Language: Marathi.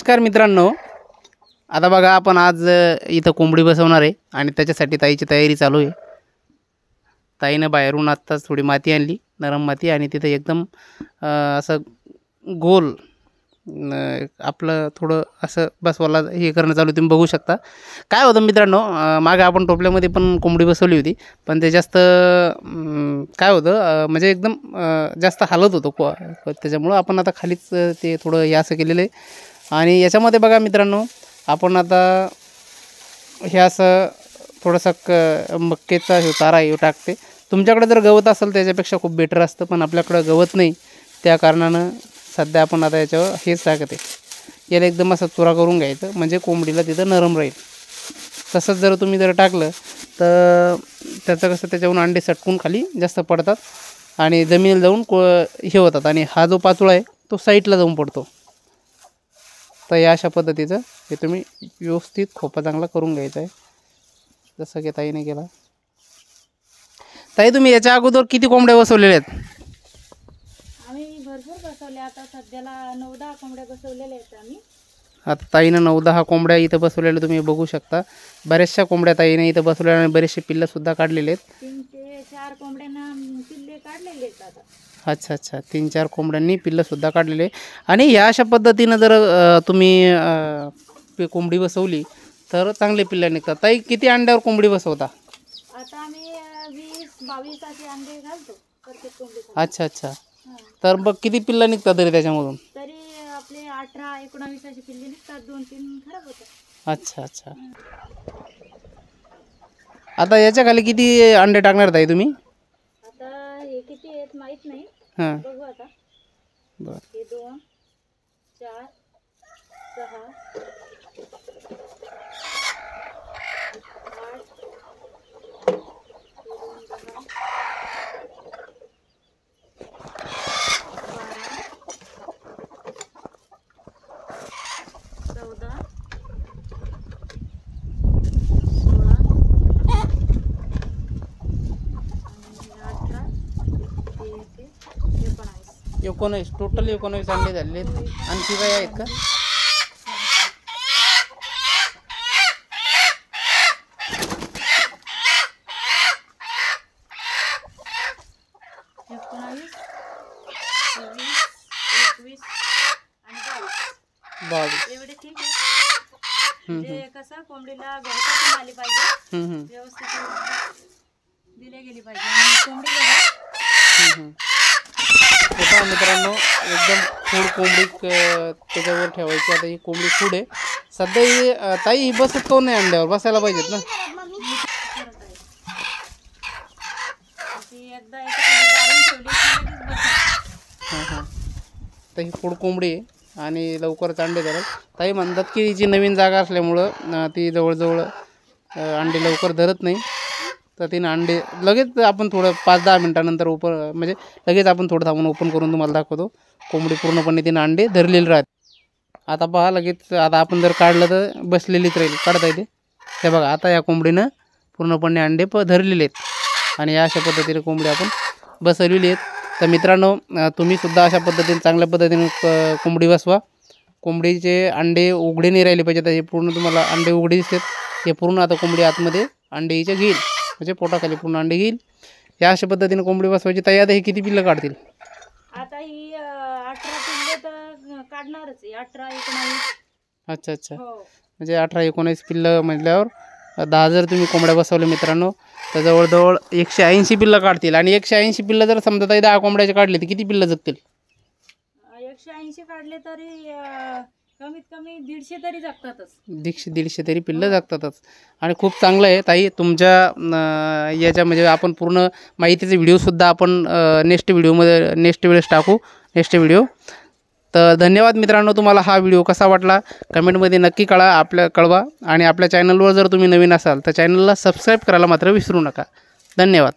नमस्कार मित्रांनो, आता बघा आपण आज इथं कोंबडी बसवणार आहे आणि त्याच्यासाठी ताईची तयारी चालू आहे। ताईनं बाहेरून आत्ताच थोडी माती आणली, नरम माती, आणि तिथे एकदम असं गोल आपलं थोडं असं बसवायला हे करणं चालू, तुम्ही बघू शकता। काय होतं मित्रांनो, मागे आपण टोपल्यामध्ये पण कोंबडी बसवली होती, पण ते जास्त काय होतं म्हणजे एकदम जास्त हालत होतं, त्याच्यामुळं आपण आता खालीच ते थोडं हे असं केलेलं आहे। आणि याच्यामध्ये बघा मित्रांनो, आपण आता हे असं थोडंसं मक्केचा हे चारा हे टाकते। तुमच्याकडे जर गवत असेल त्याच्यापेक्षा खूप बेटर असतं, पण आपल्याकडे गवत नाही, त्या कारणानं सध्या आपण आता याच्यावर हेच टाकते। याला एकदम असं चुरा करून घ्यायचं, म्हणजे कोंबडीला तिथं नरम राहील। तसंच जर तुम्ही जर टाकलं तर त्याचं कसं त्याच्याहून अंडे सटकून खाली जास्त पडतात आणि जमिनीला जाऊन हे होतात, आणि हा जो पाचोळा आहे तो साईडला जाऊन पडतो। तर या अशा पद्धतीचं हे तुम्ही व्यवस्थित खोपा चांगला करून घ्यायचा आहे, जसं की ताईने केला। ताई, तुम्ही याच्या अगोदर किती कोंबड्या बसवलेल्या आहेत? आम्ही भरपूर बसवले, आता सध्याला 9-10 कोंबड्या बसवलेल्या आहेत आम्ही। आता ताईनं 9-10 कोंबड्या इथं बसवलेल्या तुम्ही बघू शकता। बऱ्याचशा कोंबड्या ताईने इथं बसवलेल्या आणि बरेचसे पिल्लंसुद्धा काढलेले आहेत। 3 ते 4 कोंबड्यांना पिल्ले काढलेले आहेत आता। अच्छा अच्छा, 3-4 कोंबड्यांनी पिल्लंसुद्धा काढलेले। आणि ह्या अशा पद्धतीनं जर तुम्ही कोंबडी बसवली तर चांगले पिल्लं निघतात। ताई, किती अंड्यावर कोंबडी बसवता? आता आम्ही 20-22 असे अंडे घालतो प्रत्येक कोंबडीत। अच्छा अच्छा, तर मग किती पिल्लं निघतात तरी त्याच्यामधून? तरी आपले 18-19 असे पिल्ले निघतात, 2-3 खराब होतात। अच्छा अच्छा, आता याच्या खाली किती अंडे टाकणार ताई तुम्ही? आता हे किती आहेत माहित नाही, हां बघू आता। बरं, हे 2, 4, 6, 19 टोटल 19 अंडे झालेले आहेत। आणखी काय आहेत का? एवढे ठीक आहे। म्हणजे कसं कोंबडीला गवतातून आली पाहिजे, व्यवस्थित दिले गेली पाहिजे, आणि कोंबडी बघा पहा मित्रांनो, एकदम खूड कोंबडी त्याच्यावर ठेवायची। आता ही कोंबडी खूड आहे सध्या, ही ताई ही बसत कोण नाही, अंड्यावर बसायला पाहिजेत ना। हां हां, तर ही खूड कोंबडी आहे आणि लवकरच अंडे धरत। ताई म्हणतात की हिची नवीन जागा असल्यामुळं ती जवळजवळ अंडे लवकर धरत नाही, तर तिनं अंडे लगेच आपण थोडं 5-10 मिनटानंतर म्हणजे लगेच आपण थोडं थांबून ओपन करून तुम्हाला दाखवतो। कोंबडी पूर्णपणे तिनं अंडे धरलेले राहते। आता पहा लगेच, आता आपण जर काढलं तर बसलेलीच राहील, काढता येते। हे बघा, आता या कोंबडीनं पूर्णपणे अंडे धरलेले आहेत आणि या अशा पद्धतीने कोंबडी आपण बसवलेली आहेत। तर मित्रांनो, तुम्हीसुद्धा अशा पद्धतीने चांगल्या पद्धतीने कोंबडी बसवा। कोंबडीचे अंडे उघडे नाही राहिले पाहिजेत, हे पूर्ण तुम्हाला अंडे उघडे दिसतात, हे पूर्ण आता कोंबडी आतमध्ये अंडे हिचे घेईल, म्हणजे पोटाखाली पूर्ण अंडे घेईल। या अशा पद्धतीने कोंबडी बसवायची। ताई, आता हे किती पिल्लं काढतील? आता ही 18 पिल्ले तर काढणारच आहे, 18-19। अच्छा अच्छा, म्हणजे 18-19 पिल्लं म्हटल्यावर 10 जर तुम्ही कोंबड्या बसवल्या मित्रांनो, तर जवळजवळ 180 पिल्लं काढतील। आणि 180 पिल्लं जर समजा ताई 10 कोंबड्याचे काढले तर किती पिल्लं जगतील? 180 काढले तरी कमीत कमी 150 तरी जगतातच, 150 तरी पिल्लं जगतातच। आणि खूप चांगलं आहे ताई तुमच्या याच्या, म्हणजे आपण पूर्ण माहितीचे व्हिडिओसुद्धा आपण नेक्स्ट वेळेस टाकू, नेक्स्ट व्हिडिओ। तर धन्यवाद मित्रांनो, तुम्हाला हा व्हिडिओ कसा वाटला कमेंटमध्ये नक्की कळवा, आणि आपल्या चॅनलवर जर तुम्ही नवीन असाल तर चॅनलला सबस्क्राईब करायला मात्र विसरू नका। धन्यवाद।